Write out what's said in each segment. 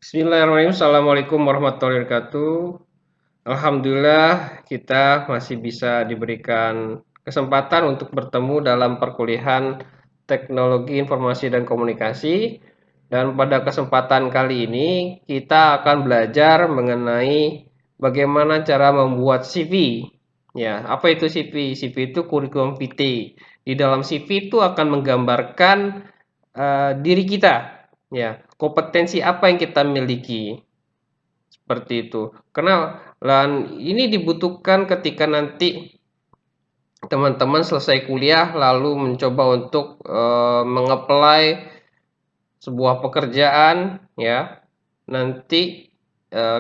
Bismillahirrahmanirrahim. Assalamualaikum warahmatullahi wabarakatuh. Alhamdulillah kita masih bisa diberikan kesempatan untuk bertemu dalam perkuliahan Teknologi Informasi dan Komunikasi. Dan pada kesempatan kali ini kita akan belajar mengenai bagaimana cara membuat CV. Ya, apa itu CV? CV itu kurikulum vitae. Di dalam CV itu akan menggambarkan diri kita, ya, kompetensi apa yang kita miliki, seperti itu. Karena ini dibutuhkan ketika nanti teman-teman selesai kuliah lalu mencoba untuk mengapply sebuah pekerjaan, ya. Nanti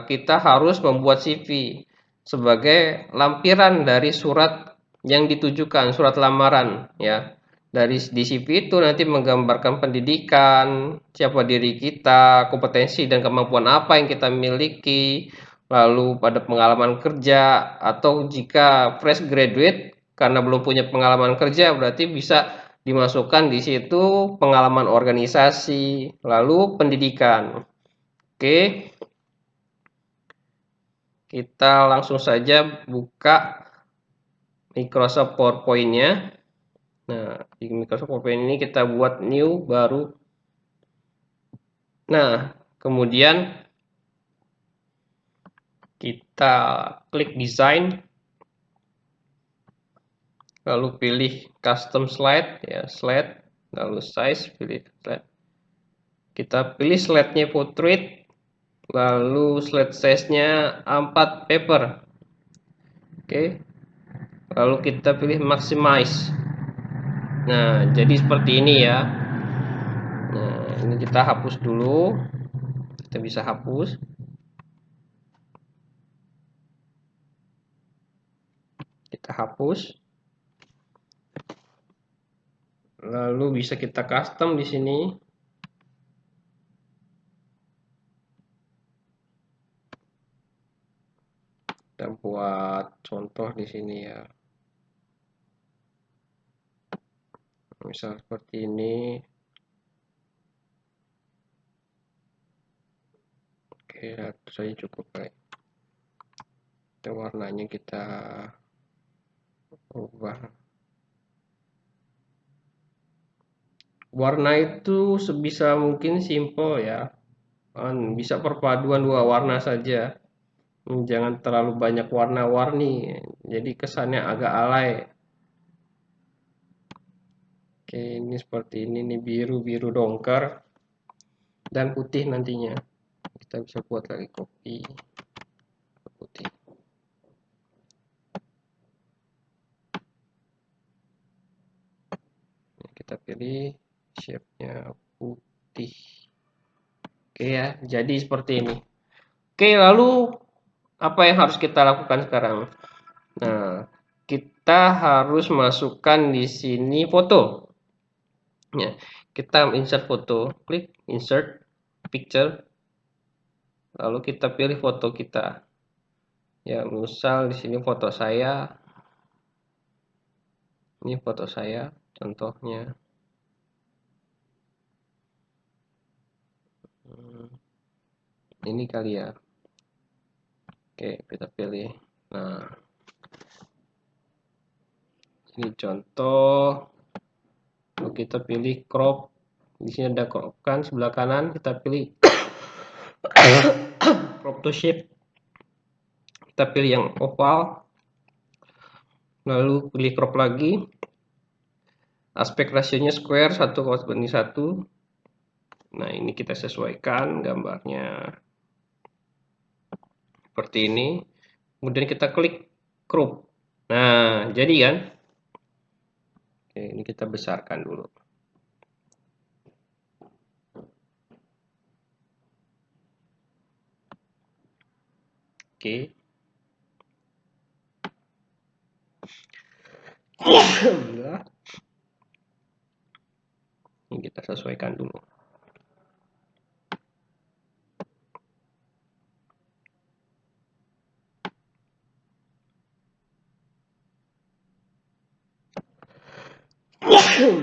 kita harus membuat CV sebagai lampiran dari surat yang ditujukan, surat lamaran, ya. Dari di CV itu nanti menggambarkan pendidikan, siapa diri kita, kompetensi dan kemampuan apa yang kita miliki, lalu pada pengalaman kerja, atau jika fresh graduate karena belum punya pengalaman kerja berarti bisa dimasukkan di situ pengalaman organisasi, lalu pendidikan. Oke, kita langsung saja buka Microsoft PowerPoint-nya. Nah, di Microsoft PowerPoint ini kita buat new baru. Nah, kemudian kita klik design, lalu pilih custom slide, ya, slide, lalu size, pilih slide. Kita pilih slide-nya portrait, lalu slide size-nya A4 paper. Oke, lalu kita pilih maximize. Nah, jadi seperti ini ya. Nah, ini kita hapus dulu. Kita bisa hapus. Kita hapus. Lalu bisa kita custom di sini. Kita buat contoh di sini ya. Misal seperti ini. Oke, itu saja cukup, baik. Kita warnanya kita ubah. Warna itu sebisa mungkin simple ya. Bisa perpaduan dua warna saja. Jangan terlalu banyak warna-warni, jadi kesannya agak alay. Oke, ini seperti ini nih, biru-biru dongker dan putih nantinya. Kita bisa buat lagi copy putih. Kita pilih shape-nya putih. Oke ya, jadi seperti ini. Oke, lalu apa yang harus kita lakukan sekarang? Nah, kita harus masukkan di sini foto. Ya, kita insert foto, klik insert picture, lalu kita pilih foto kita. Ya, misal di sini foto saya. Ini foto saya, contohnya. Ini kali ya. Oke, kita pilih. Nah, ini contoh. Lalu kita pilih crop. Di sini ada crop kan, sebelah kanan kita pilih crop to shape. Kita pilih yang oval. Lalu pilih crop lagi. Aspek rasionya square 1:1. Nah, ini kita sesuaikan gambarnya seperti ini. Kemudian kita klik crop. Nah, jadi kan. Oke, ini kita besarkan dulu. Oke. Ini kita sesuaikan dulu.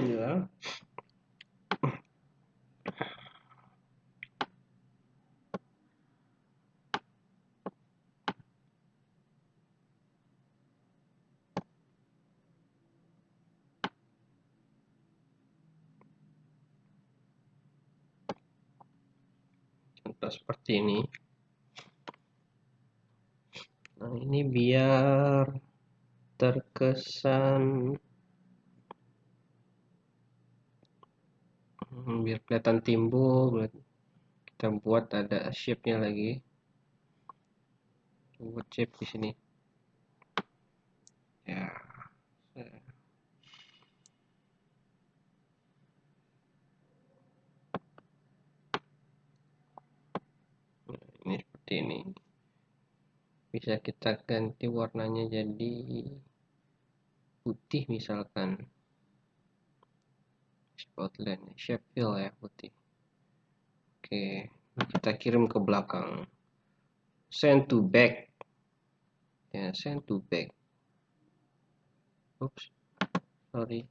Ya. Contoh seperti ini. Nah, ini biar terkesan, biar kelihatan timbul, kita buat ada shape-nya lagi. Buat shape di sini. Ya. Nah, ini seperti ini. Bisa kita ganti warnanya jadi putih misalkan. Outline, shape fill ya, putih. Oke, kita kirim ke belakang. Send to back. Ya, send to back. Oops, sorry.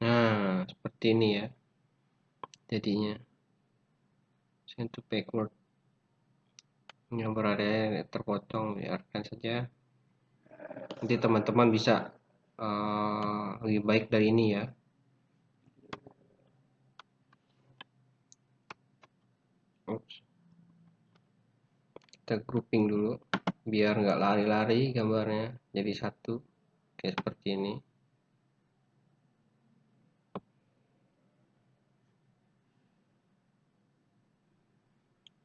Nah, seperti ini ya. Jadinya send to backward. Yang berada terpotong, biarkan saja. Nanti teman-teman bisa lebih baik dari ini ya. Oops. Kita grouping dulu biar nggak lari-lari gambarnya, jadi satu kayak seperti ini.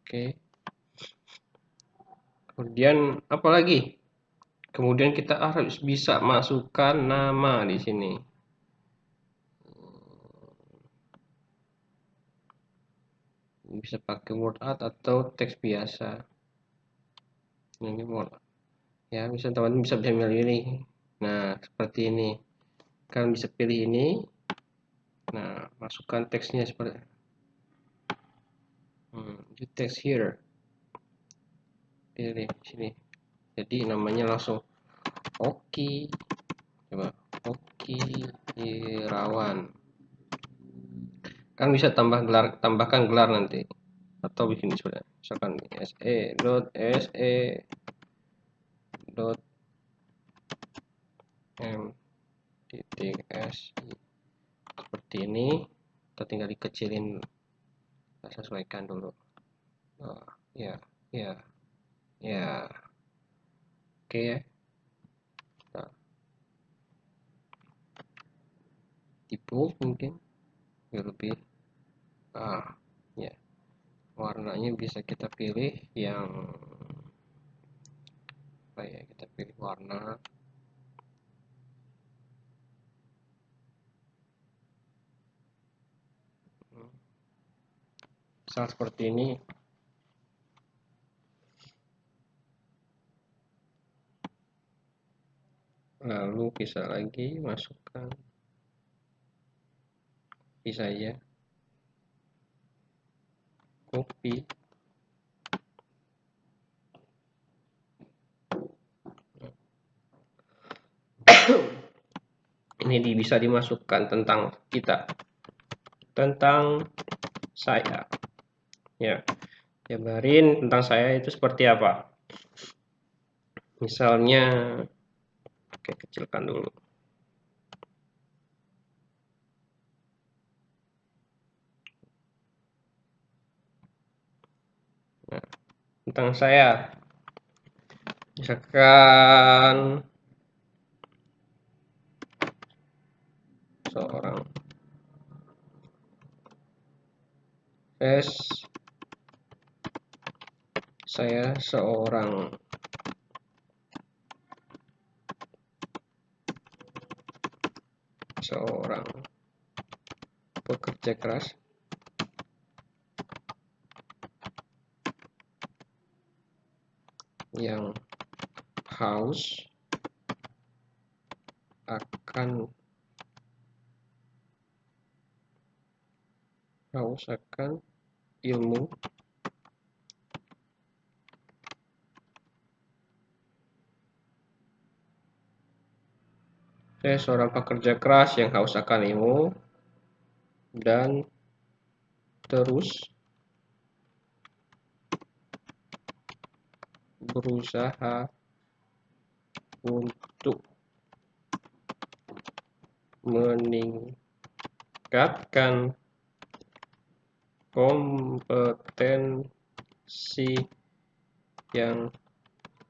Oke, kemudian apa lagi? Kemudian kita harus bisa masukkan nama di sini. Bisa pakai word art atau teks biasa. Ini word ya, bisa teman-teman bisa milih ini. Nah, seperti ini. Kalian bisa pilih ini. Nah, masukkan teksnya seperti di text here. Pilih sini. Jadi namanya langsung Oki. Coba Oki Irawan. Kan bisa tambahkan gelar nanti atau bikin sebenarnya. Misalkan se dot m titik s seperti ini. Kita tinggal dikecilin, kita sesuaikan dulu. Oh, ya, ya, ya. Oke ya. Nah, tipe mungkin biar lebih ya, warnanya bisa kita pilih yang apa ya, kita pilih warna misal seperti ini. Lalu bisa lagi masukkan, bisa ya, copy. Ini bisa dimasukkan tentang kita, tentang saya ya, jabarin tentang saya itu seperti apa. Misalnya, oke, kecilkan dulu. Nah, tentang saya, misalkan seorang saya seorang pekerja keras yang haus akan ilmu. Saya seorang pekerja keras yang haus akan ilmu dan terus berusaha untuk meningkatkan kompetensi yang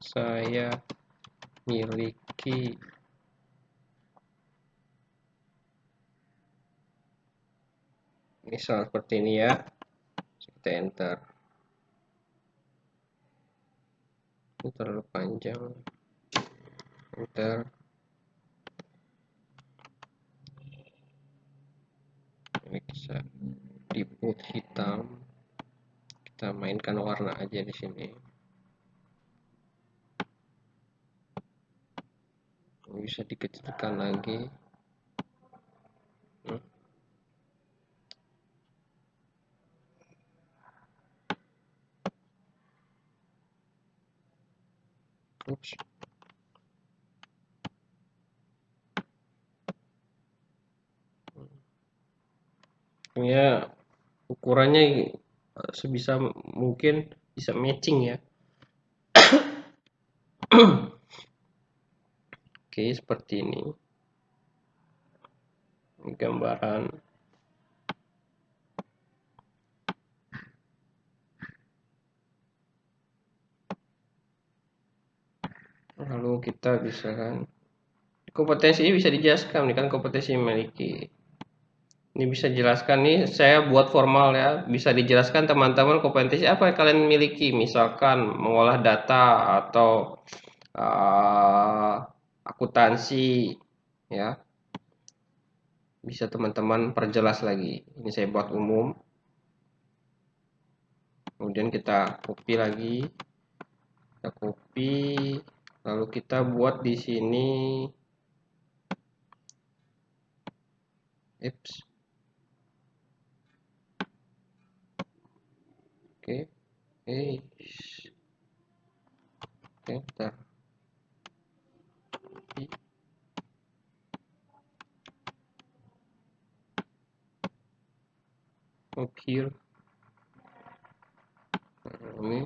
saya miliki. Misal seperti ini ya, kita enter. Ini terlalu panjang, enter. Ini bisa diput hitam, kita mainkan warna aja di sini. Bisa dikecilkan lagi. Ups. Ya, ukurannya sebisa mungkin bisa matching ya. Oke, seperti ini gambaran. Lalu kita bisa kan, kompetensi bisa dijelaskan nih kan, kompetensi memiliki. Ini bisa jelaskan nih, saya buat formal ya, bisa dijelaskan teman-teman kompetensi apa yang kalian miliki, misalkan mengolah data atau akuntansi ya. Bisa teman-teman perjelas lagi. Ini saya buat umum. Kemudian kita copy lagi. Kita copy, lalu kita buat di sini. Oke. Bentar. Here. Ini.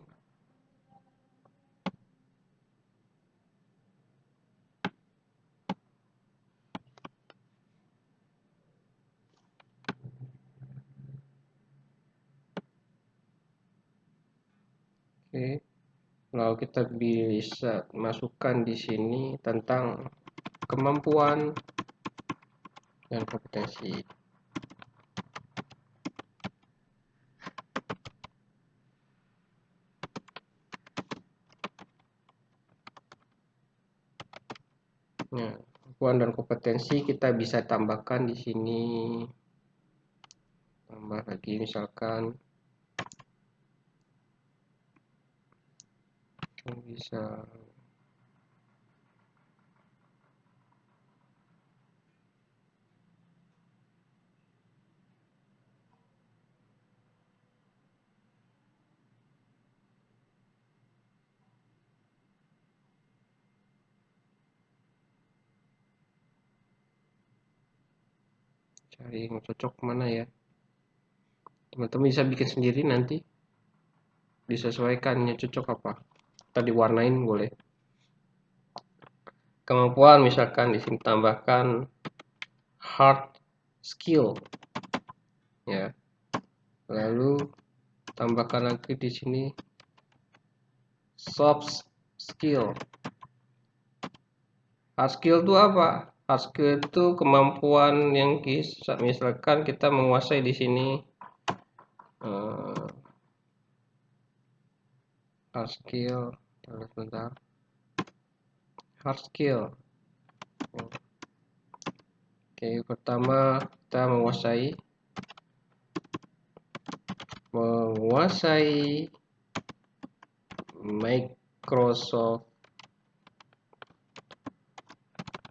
Oke. Lalu kita bisa masukkan di sini tentang kemampuan dan kompetensi. Nah, kemampuan dan kompetensi kita bisa tambahkan di sini. Tambah lagi misalkan bisa cari yang cocok mana ya. Teman-teman bisa bikin sendiri nanti, disesuaikannya cocok apa. Kita diwarnain boleh. Kemampuan misalkan di sini tambahkan hard skill ya. Lalu tambahkan lagi di sini soft skill. Hard skill itu apa? Hard skill itu kemampuan yang misalkan kita menguasai di sini hard skill. Sebentar. Hard skill. Oke, pertama kita menguasai Microsoft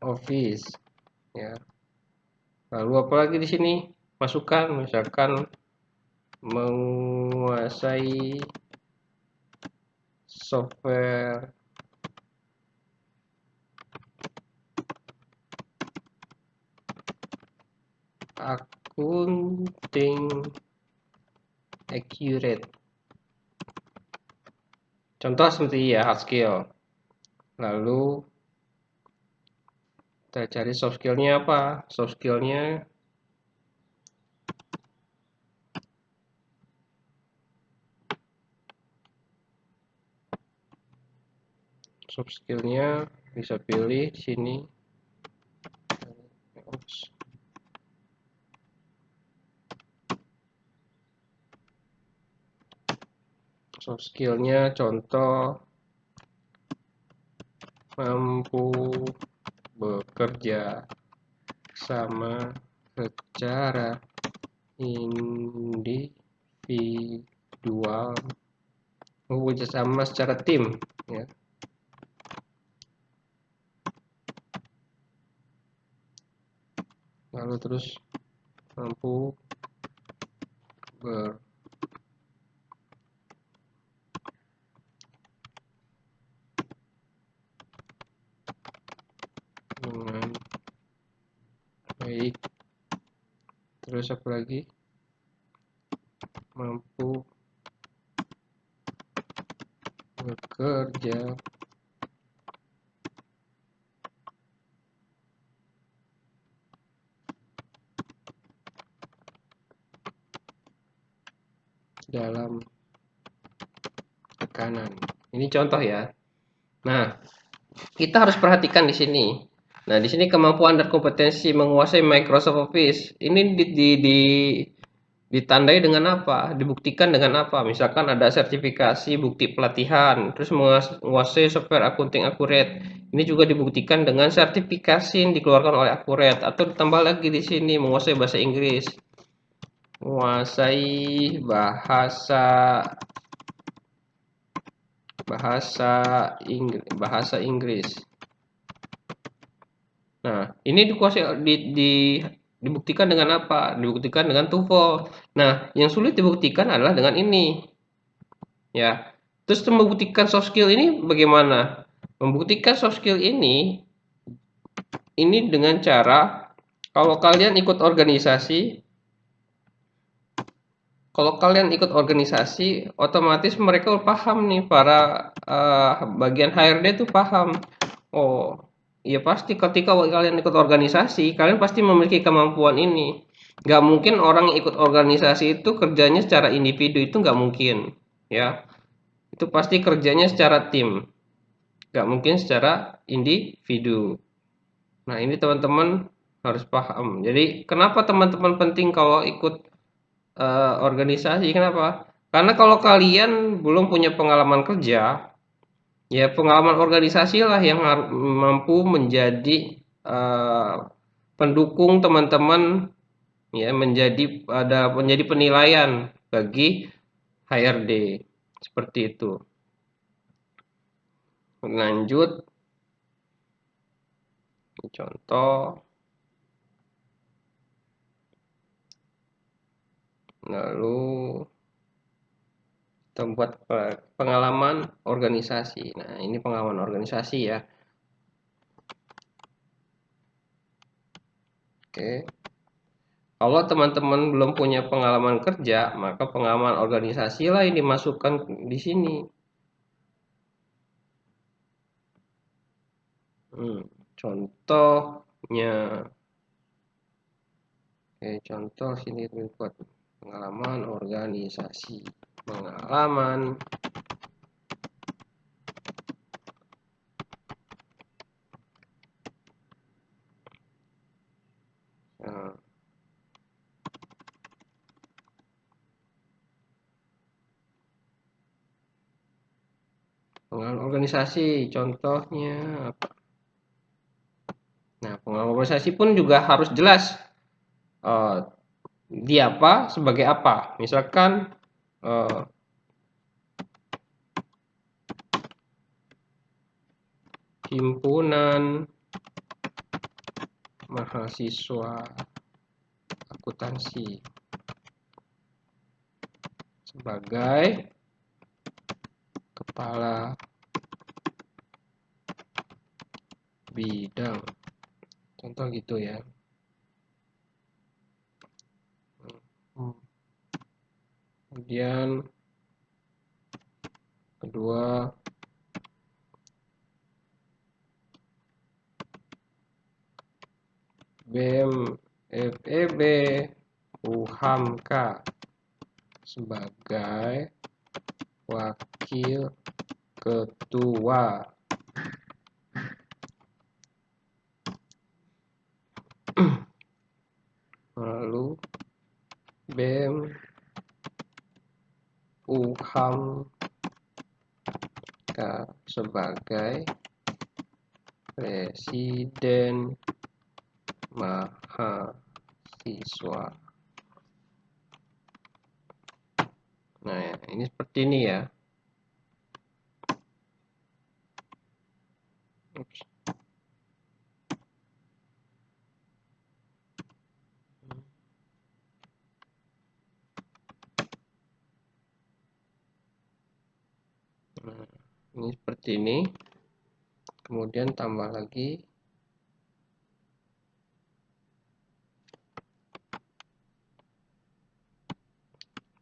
Office ya. Lalu apalagi di sini masukkan misalkan menguasai software accounting accurate. Contoh seperti ya hard skill. Lalu Kita cari soft skillnya apa? Soft skillnya bisa pilih di sini. Soft skillnya contoh mampu bekerja sama secara individual, bekerja sama secara tim, ya. Lalu terus mampu dengan baik. Terus apa lagi? Mampu bekerja dalam tekanan. Ini contoh ya. Nah, kita harus perhatikan di sini. Nah, di sini kemampuan dan kompetensi menguasai Microsoft Office. Ini ditandai dengan apa? Dibuktikan dengan apa? Misalkan ada sertifikasi, bukti pelatihan, terus menguasai software accounting Accurate. Ini juga dibuktikan dengan sertifikasi yang dikeluarkan oleh Accurate, atau ditambah lagi di sini menguasai bahasa Inggris. Menguasai bahasa Inggris. Nah, ini dibuktikan dengan apa? Dibuktikan dengan TOEFL. Nah, yang sulit dibuktikan adalah dengan ini, ya. Terus membuktikan soft skill ini bagaimana? Membuktikan soft skill ini dengan cara kalau kalian ikut organisasi, otomatis mereka paham nih, para bagian HRD itu paham. Oh, iya pasti ketika kalian ikut organisasi, kalian pasti memiliki kemampuan ini. Nggak mungkin orang yang ikut organisasi itu kerjanya secara individu, itu nggak mungkin, ya. Itu pasti kerjanya secara tim, nggak mungkin secara individu. Nah, ini teman-teman harus paham. Jadi, kenapa teman-teman penting kalau ikut organisasi? Kenapa? Karena kalau kalian belum punya pengalaman kerja, ya pengalaman organisasi lah yang mampu menjadi pendukung teman-teman, ya, menjadi penilaian bagi HRD, seperti itu. Lanjut, contoh, lalu kita buat pengalaman organisasi. Nah, ini pengalaman organisasi ya. Oke. Kalau teman-teman belum punya pengalaman kerja, maka pengalaman organisasi lah yang dimasukkan di sini. Contohnya, contoh sini buat pengalaman organisasi, pengalaman pengalaman organisasi, contohnya apa? Nah, pengalaman organisasi pun juga harus jelas dia apa, sebagai apa. Misalkan himpunan mahasiswa akuntansi sebagai kepala bidang, contoh gitu ya. Kemudian kedua, BEM FEB UHAMKA sebagai wakil ketua. Lalu BEM UHAMKA sebagai presiden mahasiswa. Nah, ini seperti ini ya. Ups. Nah, ini seperti ini. Kemudian tambah lagi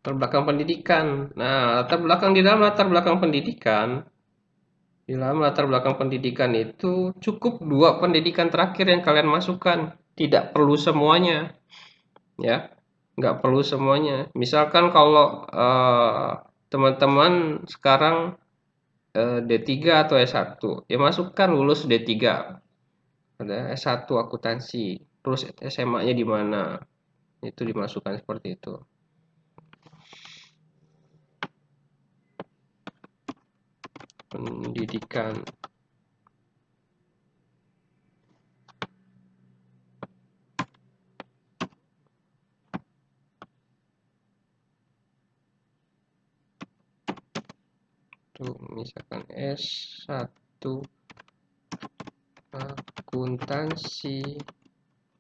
latar belakang pendidikan. Nah, di dalam latar belakang pendidikan, itu cukup 2 pendidikan terakhir yang kalian masukkan. Tidak perlu semuanya, ya. Nggak perlu semuanya. Misalkan kalau teman-teman sekarang D3 atau S1, ya masukkan lulus D3. Ada S1 akuntansi, terus SMA-nya di mana? Itu dimasukkan seperti itu. Pendidikan. Tuh, misalkan S1 akuntansi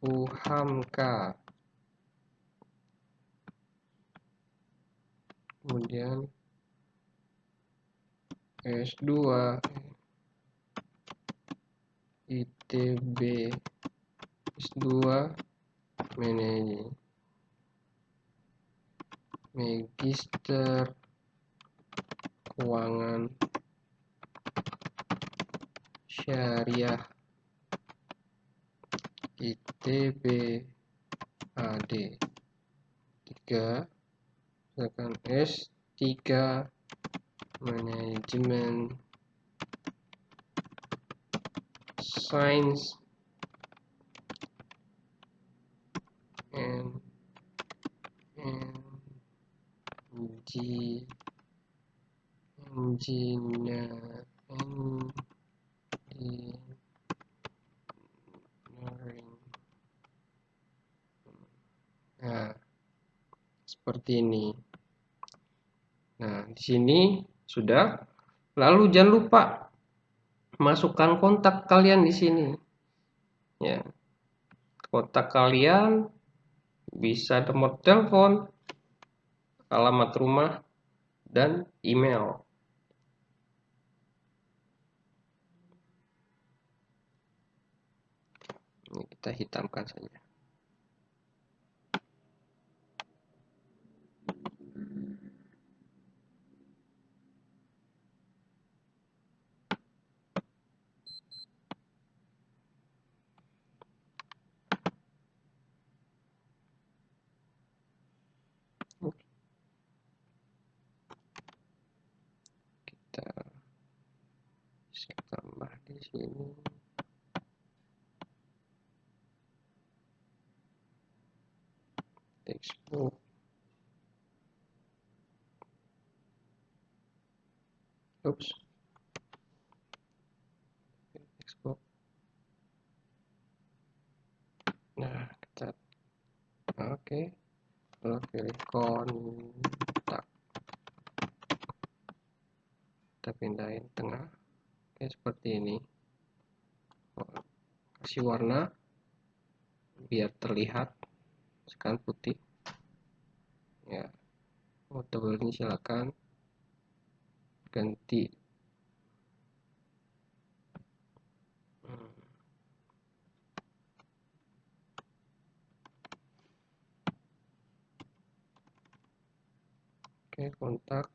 UHAMKA. Kemudian S2 ITB, S2 manajemen, magister keuangan syariah ITB AD. 3 misalkan S3 manajemen sains and engineering. Nah, seperti ini. Nah, di sini sudah. Lalu jangan lupa masukkan kontak kalian di sini. Ya, kontak kalian bisa nomor telepon, alamat rumah, dan email. Ini kita hitamkan saja. Kita bisa tambah di sini. Textbook. Oops. Textbook. Nah, kita oke. Lalu pilih kontak. Kita pindahin tengah. Oke, seperti ini. Kasih warna biar terlihat sekarang putih. Ya, mau tebelnya silakan ganti. Oke, kontak.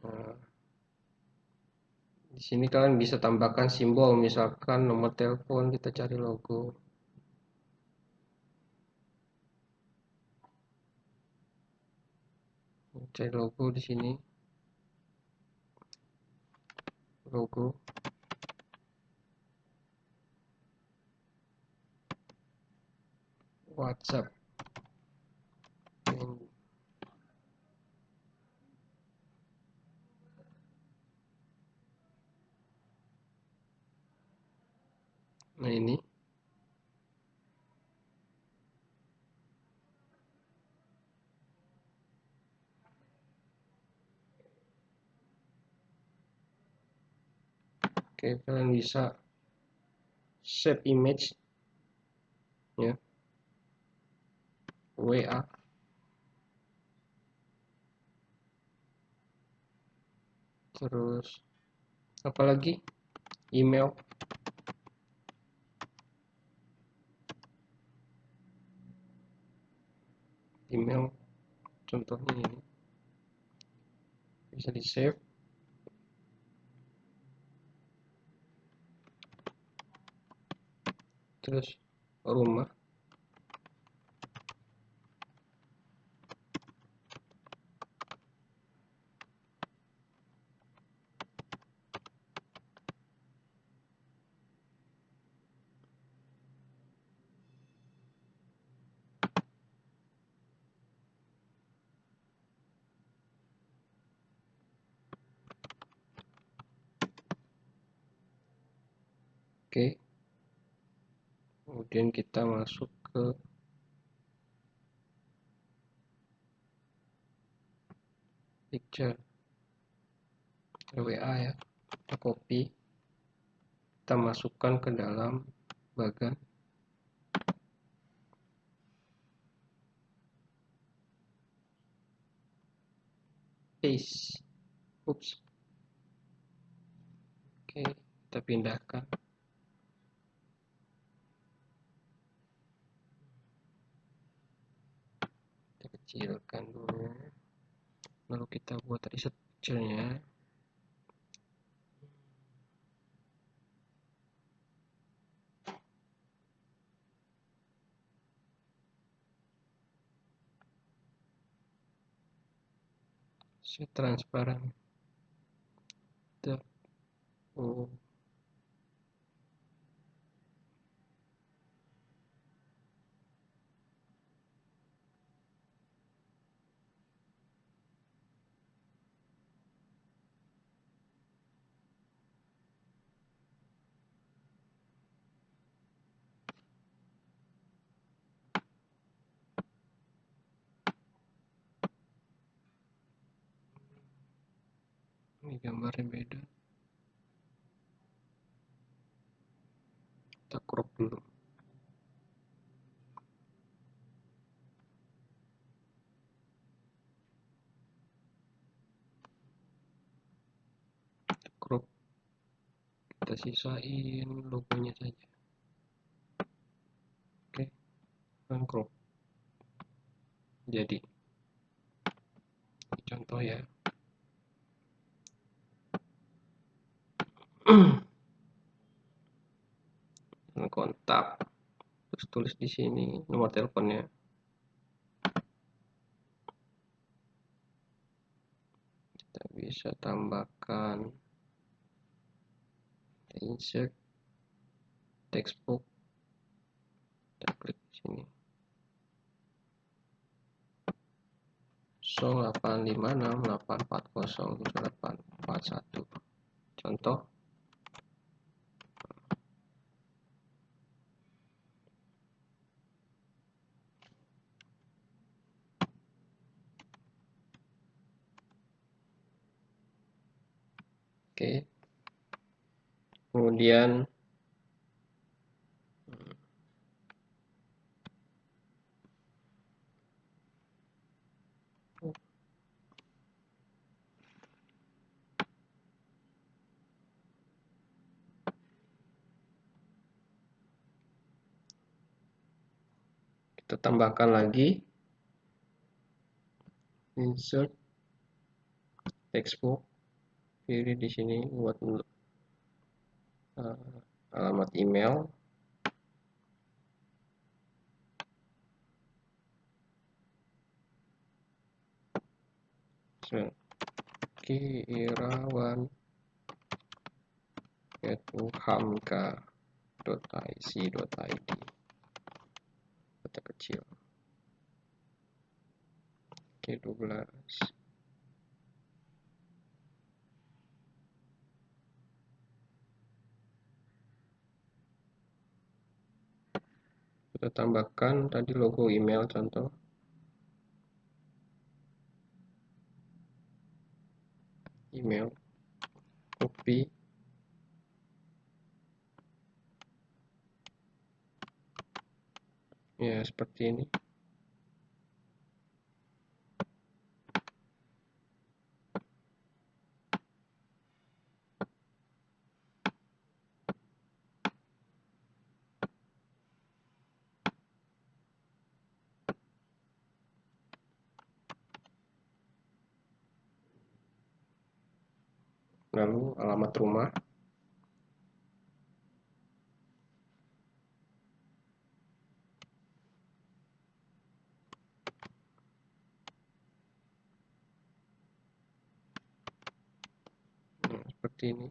Nah, di sini kalian bisa tambahkan simbol, misalkan nomor telepon, kita cari logo. Cari logo di sini, logo. WhatsApp. Nah ini. Oke, kalian bisa save image ya, WA, terus apalagi email, contohnya ini bisa di save, terus rumah, oke. Kemudian kita masuk ke picture WA ya, kita copy, kita masukkan ke dalam bagan paste. Ups. Oke, kita pindahkan. Kita kecilkan dulu. Lalu kita buat research-nya. Set transparan. Oh. Ini gambarnya beda. Kita crop dulu. Crop. Kita sisain logonya saja. Oke, crop. Jadi, contoh ya. Kontak. Terus tulis di sini nomor teleponnya. Kita bisa tambahkan insert textbook. Kita klik di sini. 085684078841. Contoh. Oke. Kemudian kita tambahkan lagi insert textbook, pilih di sini buat alamat email, Kirawan@hamka.ic.id, kata kecil. Oke, 12. Kita tambahkan tadi logo email contoh. Email, copy, ya seperti ini. Lalu alamat rumah, seperti ini.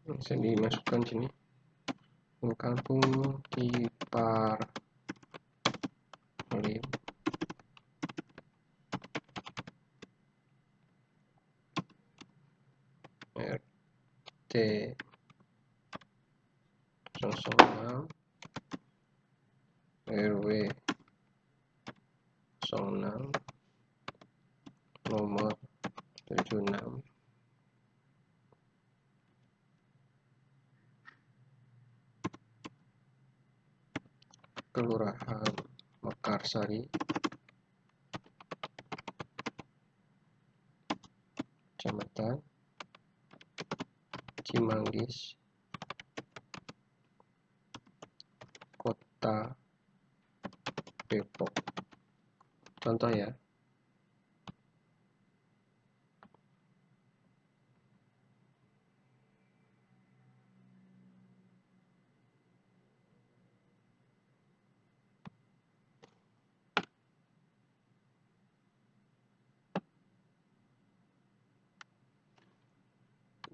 Bisa dimasukkan sini. Kampung Kipar Lim, RT 06, RW 06, nomor 76. Kelurahan Mekarsari, Kecamatan Cimanggis, Kota Depok. Contoh ya.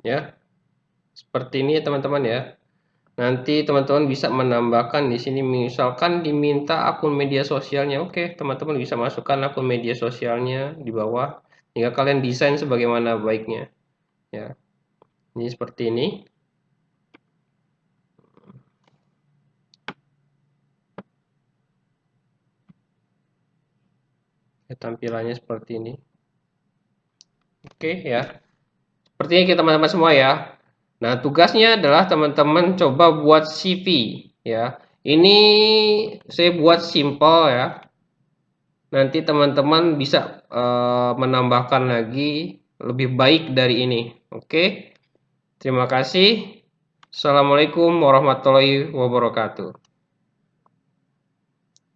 Ya, seperti ini ya teman-teman ya. Nanti teman-teman bisa menambahkan di sini, misalkan diminta akun media sosialnya. Oke, teman-teman bisa masukkan akun media sosialnya di bawah, hingga kalian desain sebagaimana baiknya. Ya, ini seperti ini. Ya, tampilannya seperti ini. Oke ya. Seperti ini teman-teman semua ya. Nah, tugasnya adalah teman-teman coba buat CV ya. Ini saya buat simple ya. Nanti teman-teman bisa menambahkan lagi lebih baik dari ini. Oke. Terima kasih. Assalamualaikum warahmatullahi wabarakatuh.